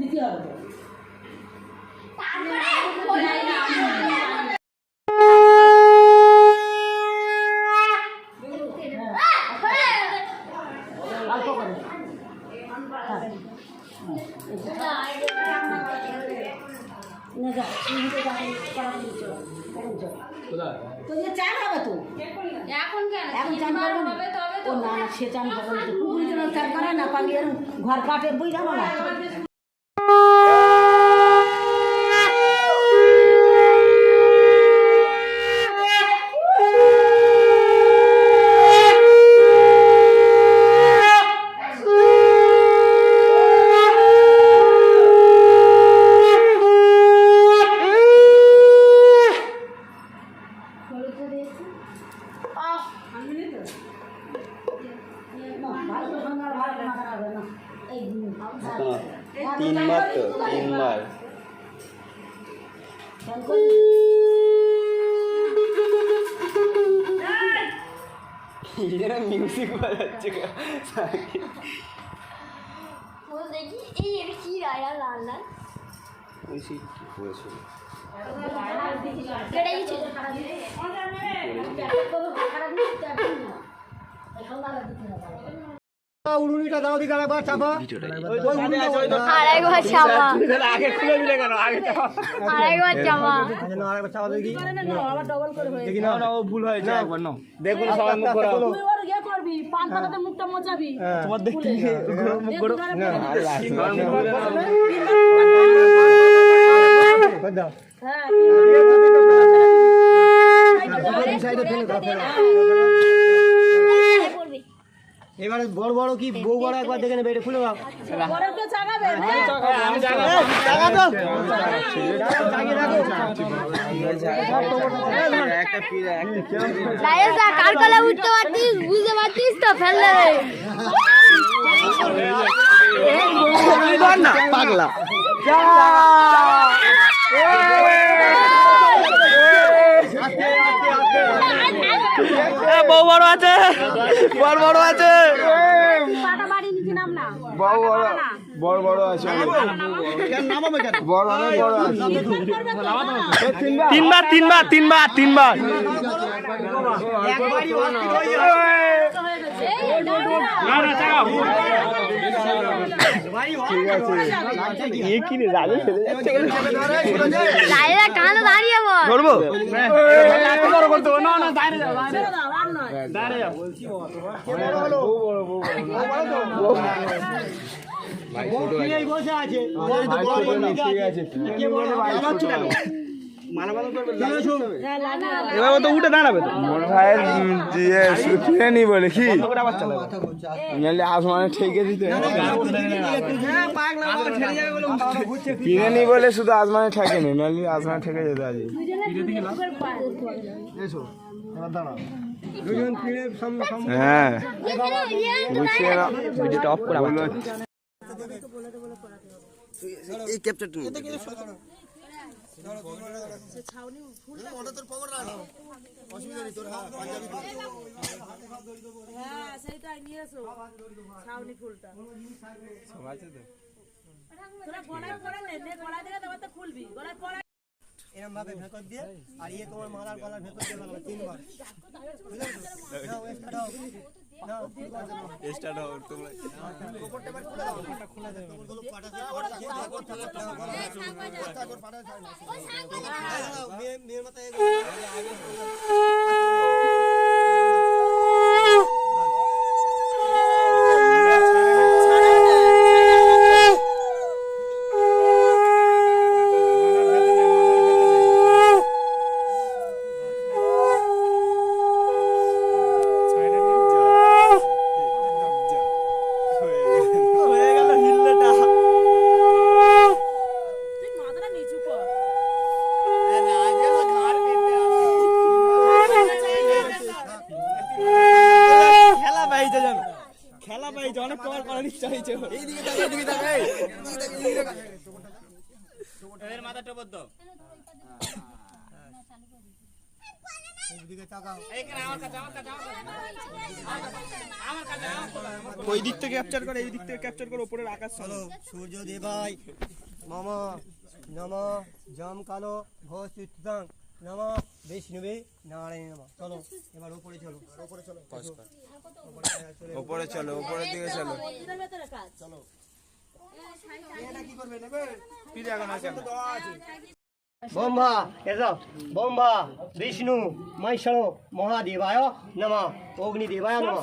দিতে হবে চান হবে তো এখন চান করবে ও না সে চান করবে পুকুরি জন্য চান করে না পালিয়ে ঘর কাটে বই যাবো না তিনবার তো তিনবার মিউজিক বাজাচ্ছে উড়ুনিটা দাও দিকে আরেকবার চাপা আরেকবার চাপা আগে খুলে দিলে কেন আগে আরেকবার চাপা আরেকবার চাপা দেখি দেখি না ও ভুল হয়েছে একবার নাও দেখুন সবাই মুখ করো তুই ওর ইয়ে করবি পান পাতাতে মুখটা মোচাবি তোমার দেখতে মুখ করো না দাও হ্যাঁ এবারে বড় বড় কি বউ বড় একবার দেখে নেবে এটা খুলে দাও বড় কে চাগাবে আমি জায়গা দাও জায়গা রাখো একটা পিড়া একটা লাইসা কালকালা উঠতে পারতিস বুঝতে পারতিস তো ফেললে না পাগলা বউ বড় আছে বড় বড় আছে পাটা বাড়ি নিচে নাম না বড় বড় বড় আছে বড় অনেক বড় আছে তিনবার তিনবার তিনবার তিনবার ঠিক আছে কি রে রাজে ফেলে যাচ্ছে লাইসা কানে দাঁড়িয়ে বল ধরবো বড় করতে না না দাঁড়িয়ে যাও দাঁড়িয়ে যাও বড় বড় ভাই ছোট এই বসে আছে ঠিক আছে কে বলে ভাই ছোট এবার তো উঠে দাঁড়াবে তো মনে হয় দিয়ে শুয়ে নি বলে কি আসমানে ঠেকে দিতে কিনে নি বলে শুধু আসমানে ঠেকে নি নাহলে আসমানে ঠেকে যেত আজ হ্যাঁ ভিডিওটা অফ করে এই ক্যাপচারটা সেইটাই নিয়ে এসো ছাউনি ফুলটা তোরা গলায় পরে নে গলায় দিলে তবে তো খুলবি গলায় পরে এরকম ভাবে ভেতর দিয়ে আর ইয়ে তোমার মালার গলার ভেতর দিয়ে লাগাবে তিনবার স্টার্ট হবে তোমরা খুলে দেবে মেয়ের মাথায় খেলা পাইছে অনেক কভার করার ইচ্ছা হয়েছে মাথা টপর দাও এদিকে তাকাও। ওই দিক থেকে ক্যাপচার করে, এই দিক থেকে ক্যাপচার করে, উপরের আকাশ। চলো সূর্য দেবাই মম নম জম কালো ভস্তুতাং নম বিষ্ণুবে নারায়ণ নম। চলো এবার উপরে চলো, উপরে চলো, উপরে চলো, উপরের দিকে চলো। ব্রহ্মা এসো, ব্রহ্মা বিষ্ণু মহেশ্বর মহাদেবায় নমঃ, অগ্নিদেবায় নমঃ।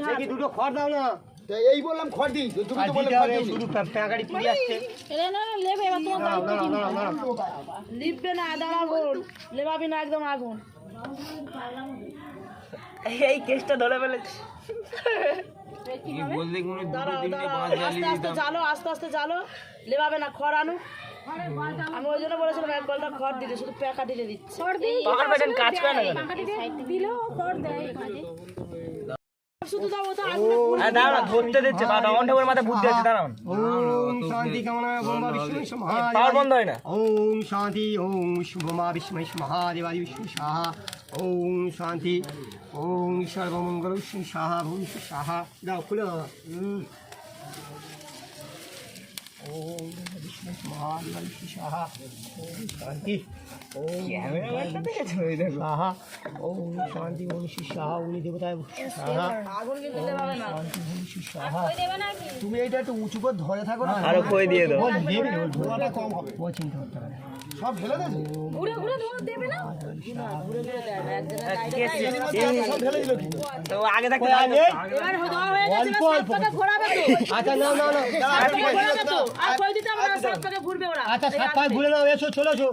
দেখি দুটো খড় দাও না। এই বললাম খড় দিই, তুমি তো বললে খড় দিই। শুধু প্যাকারি তুলে আসছে। দাঁড়াও, দাঁড়াও, দাঁড়াও, দাঁড়াও। লিখবে না, দাঁড়াবো, লেবাবি না একদম আগুন। এই কেসটা ধরে ফেলেছি। দাঁড়াও, দাঁড়াও, আস্তে আস্তে জ্বালো, আস্তে আস্তে জ্বালো, লেবাবে না, খড় আনু। আমি ওই জন্য বলেছিলাম এক গলটা খড় দিতে, শুধু প্যাকা দিতে দিচ্ছে। কাজ করে না শুধু দাও, ওটা ধরতে দিচ্ছে, বুদ্ধি আছে, দাঁড়াও। ওম শান্তি কামনা ব্রহ্মা বিষ্ণু মহাদেব। পাওয়ার বন্ধ হয় না। ওম শান্তি ওম ব্রহ্মা বিষ্ণু মহাদেবাদি বিষ্ণু সাহা। ওম শান্তি ওম সর্বমঙ্গল বিষ্ণু সাহা ভূমি সাহা। দাও খুলে দাও। ওম বিষ্ণু মহাদেবাদি বিষ্ণু সাহা। ওম শান্তি ওম সাহা। ওম শান্তি ওম সাহা। উনি দেবতায় সাহা। আগুন কিন্তু লেবাবে না। শান্তি ওম সাহা। তুমি এইটা একটু উঁচু করে ধরে থাকো না। আরো কই দিয়ে দাও। ধোঁয়াটা কম হবে। ও চিন্তা করতে হবে না। সব ঢেলে দেবে। ঘুরে ঘুরে ধোয়া দেবে না, ঘুরে ঘুরে দেয় না, এক জায়গায় সব ঢেলে দিল কি? তো আগে থাকতে এবার ধোয়া হয়ে গেছে, অল্প অল্প। সাত পাকে ঘোরাবে তো। আচ্ছা নাও নাও নাও। ঘোরাবে তো, আর কই দিতে আমরা সাত পাকে ঘুরবে ওরা। আচ্ছা সাত পায়ে ঘুরে নাও, এসো চলে এসো।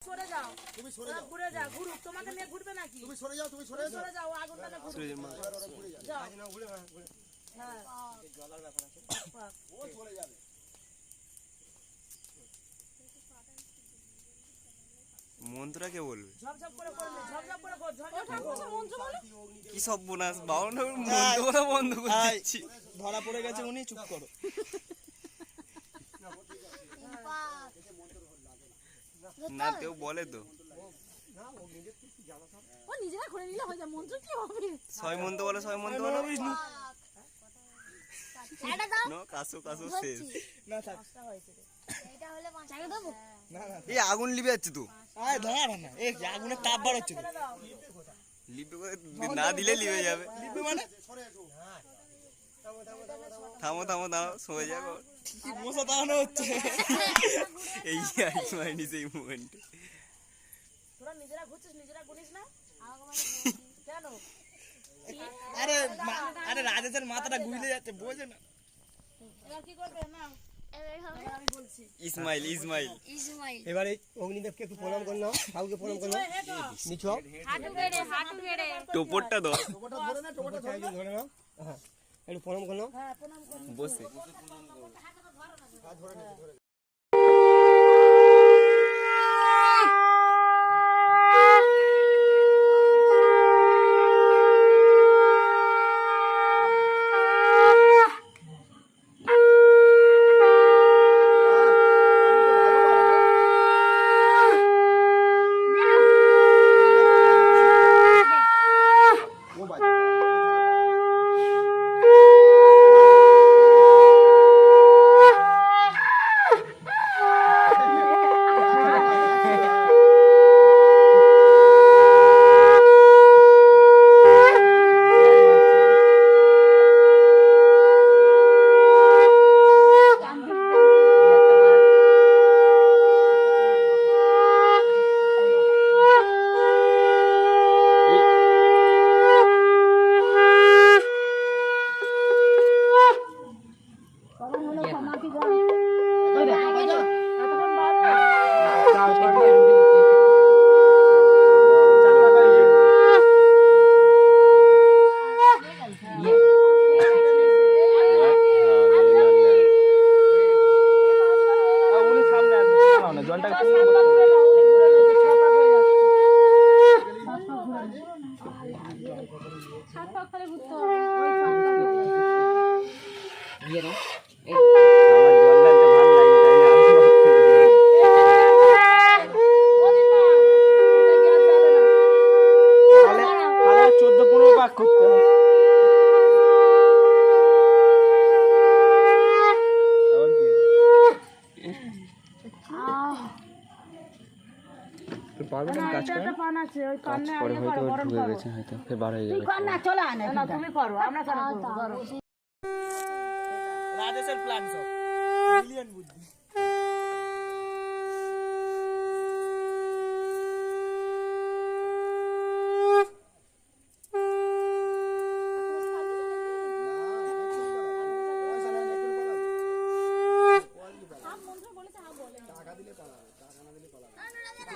সরে যাও, তুমি সরে যাও, ঘুরে যাও, ঘুরুক, তোমাকে নিয়ে ঘুরবে নাকি? তুমি সরে যাও, তুমি সরে যাও, আগুনটা ঘুরবে। যাও। হ্যাঁ, মন্ত্রটা কে বলবে? ঝপঝপ করে করবে, ঝপঝপ করে কর, ঝপঝপ করে কর। মন্ত্র বলো। কি সব বোনাস বাউন্ড মন্ত্র কথা বন্ধ করে দিচ্ছি। ধরা পড়ে গেছে উনি, চুপ করো। না কেউ বলে তো ও নিজেরা করে নিলে হয়ে যায়, মন্ত্র কি হবে? ছয় মন্ত্র বলে, ছয় মন্ত্র বলে বিষ্ণু। কাসু কাসু শেষ। এই আগুন লিবে যাচ্ছে তো, আয় ধরা না, এই আগুনের তাপ বার হচ্ছে তো। লিবে করে না দিলে লিবে যাবে। লিপি মানে থামো থামো দাঁড়াও, সরে যাবো। কি মশা তাড়ানো হচ্ছে। এই মাইনি সেই মোমেন্টে তোরা নিজেরা ঘুরছিস, নিজেরা গুনিস না কেন? আরে আরে রাজেশের মাথাটা গুইলে যাচ্ছে, বোঝে না। এবার কি করবে না? আমি বলছি ইসমাইল ইসমাইল এবারে অগ্নিদেবকে একটু প্রণাম করে নাও, কাউকে প্রণাম করে নাও। নিচু হও। টোপরটা দাও, ধরে নাও। হ্যাঁ একটু প্রণাম করে নাও। বসে উনি সামনে আসবে, দাঁড়াও না, জলটা আমার জল ঢালতে ভালো লাগে, তাই না? পাক করতে হয়। আবার কি? তুই পারবে না কাজ করে? পান আছে ওই কাজ পান্নে করে আগে হয়তো করো গরম ঢুকে করো গেছে হয়তো ফের বার হয়ে যাবে। কর না চলে আয় না না তুমি করো আমরা কেন করবো করো রাজেশের প্ল্যান সব মিলিয়ন বুদ্ধি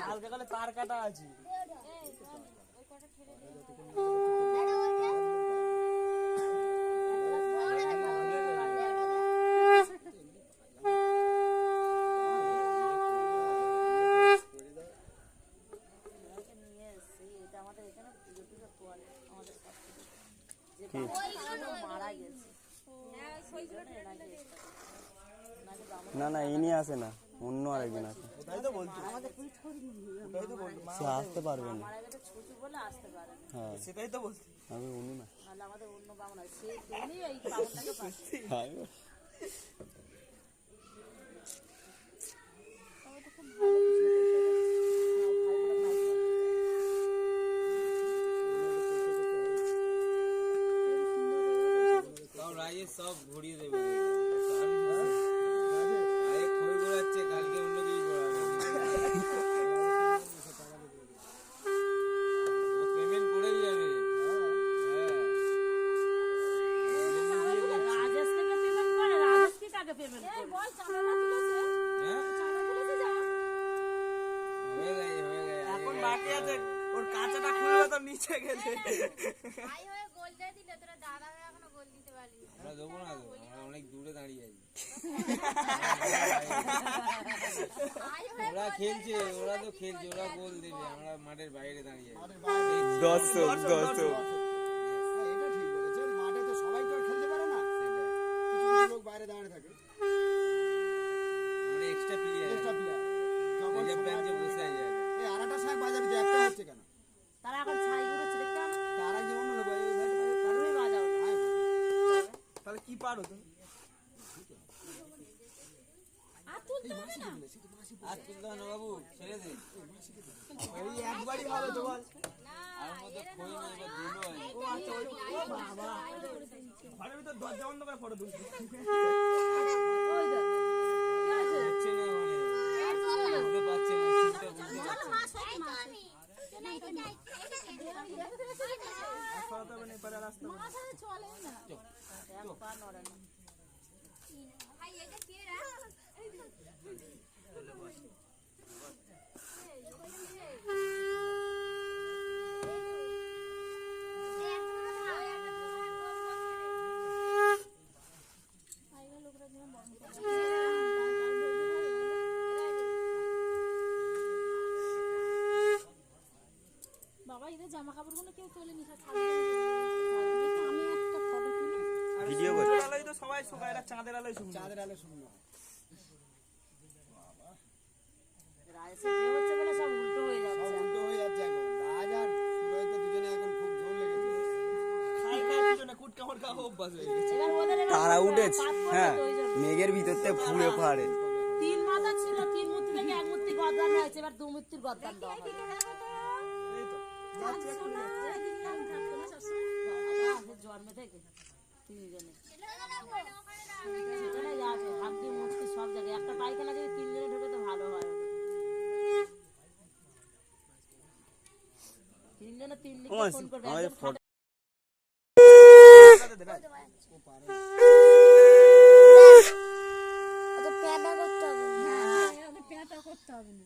হালকা করে তার কাটা আছে না না ইনি আসে না, অন্য আরেকজন আছে। সে আসতে পারবে না। হ্যাঁ সেটাই তো বলছি আমি উনি না। আমাদের অন্য বামন আছে সেই এই বামনটাকে পাচ্ছে রাজেশ সব ঘুরিয়ে দেবে আরে খই ঘোরাচ্ছে কালকে অন্য কিছু পেমেন্ট করেই যাবে রাজেশ থেকে পেমেন্ট করে রাজেশ কি কাকে পেমেন্ট করে হয়ে গেছে এখন বাকি আছে ওর কাঁচাটা খুলবে তো নিচে গেছে আমরা দেবো না তো আমরা অনেক দূরে দাঁড়িয়ে আছি ওরা খেলছে ওরা তো খেলছে ওরা গোল দেবে আমরা মাঠের বাইরে দাঁড়িয়ে আছি দর্শক এটা ঠিক বলেছেন, মাঠে তো সবাই তো আর খেলতে পারে না, কিছু কিছু লোক বাইরে দাঁড়িয়ে থাকে, আমরা এক্সট্রা প্লেয়ার এক্সট্রা প্লেয়ার। যখন রিজার্ভ বেঞ্চে বসে আছে এই আরাটা সাহেব বাজাবে যে একটা হচ্ছে কেন, তারা এখন ছাই করেছে দেখতে পাবো তারা যে অন্য লোক তুমি বাজাও তাহলে কি পারো তুমি আর তুলতে হবে না বাবু ছেড়ে দে এই একবারই হবে তোমার আর মধ্যে খই না এবার দুলো আছে ও আচ্ছা ও বাবা ঘরের ভিতর দরজা বন্ধ করে ফটো তুলছি হচ্ছে না মানে বুঝতে পারছে না চিন্তা বুঝতে পারছে বাবা এদের জামা কাপড়গুলো কেউ তোলে নি ভিডিও করছে। আলোয় তো সবাই শুকায় এরা চাঁদের আলোয় শুকায় চাঁদের আলো শুনলো রাজেশের বিয়ে হচ্ছে বলে সব উল্টো হয়ে সব যাচ্ছে উল্টো হয়ে যাচ্ছে এখন, রাজ আর সুরজ তো দুজনে এখন খুব জোর লেগেছে, খাই খাই পিছনে কুট কামড় খাওয়া অভ্যাস হয়ে গেছে এবার ওদের এবার তারা উঠেছে, পাত পড়বে হ্যাঁ তো ওই জন্য। মেঘের ভিতর থেকে ফুড়ে ফাড়ে। তিন মাথা ছিল তিন মূর্তি থেকে এক মূর্তি গদ্দান হয়েছে এবার দু মূর্তির গদ্দান দেওয়া হবে জন্মে থেকে তিনজনে সেখানে যাবে হাড্ডি মূর্তি সব জায়গায় একটা পায়খানা যদি তিনজনে ঢুকে তো ভালো হয় তিনজনে তিন দিকে ফোন করবে আমাদের একজন ফটো প্যাটা করতে হবে না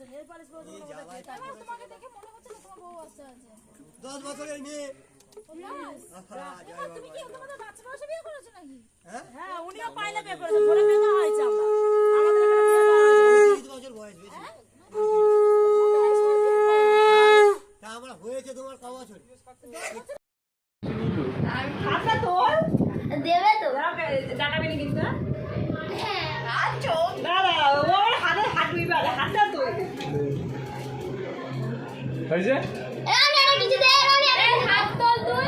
নেল পালিশ পরেছে মনে হয় কে তার তোমাকে দেখে মনে হচ্ছে না তোমার বউ আসছে আছে 10 বছরের মেয়ে তুমি কি তোমাদের বাচ্চা বয়সে বিয়ে করেছো নাকি হ্যাঁ উনিও পাইলে বিয়ে করেছে ধরে বিয়ে দেওয়া হয়েছে আমরা আমাদের এখানে বিয়ে দেওয়া হয়েছে 30 বছর বয়স বেশি তা আমরা হয়েছে তোমার ক বছর হাতটা তোল দেবে তো ডাকাবেনি কিন্তু হ্যাঁ দাদা ও আমার হাতে হাত দিবে হাতটা তোল হয়েছে আমি কিছু দে রনি হাত তোল তুই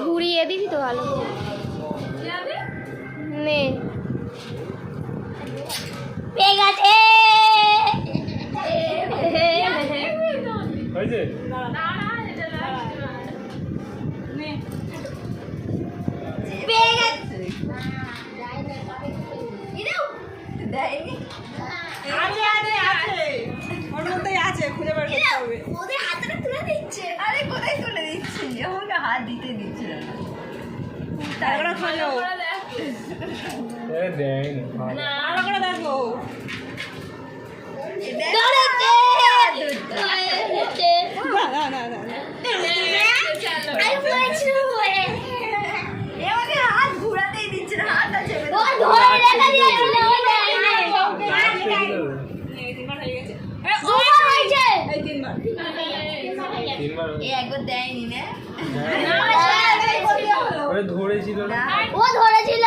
ঘুরিয়ে দিবি তো ভালো নে পেয়ে গেছে হয়েছে পেয়ে গেছে আছে আছে আছে ওর মধ্যেই আছে খুঁজে বের করতে হবে ওদের হাতটা তুলে দিচ্ছে আরে কোথায় তুলে দিচ্ছি আমাকে হাত দিতে দিচ্ছে না তারপরে খোঁজো দেয়নি ভালো করে দেখো ধরেছে না না না না আমি বলেছি আমাকে হাত ঘুরাতেই দিচ্ছে না হাতটা চেপে ও ধরে রেখে দিয়েছিল তিনবার হয়ে গেছে ওভার হয়েছে এই তিনবার তিনবার এ একবার দেয়নি না ধরেছিল না ও ধরেছিল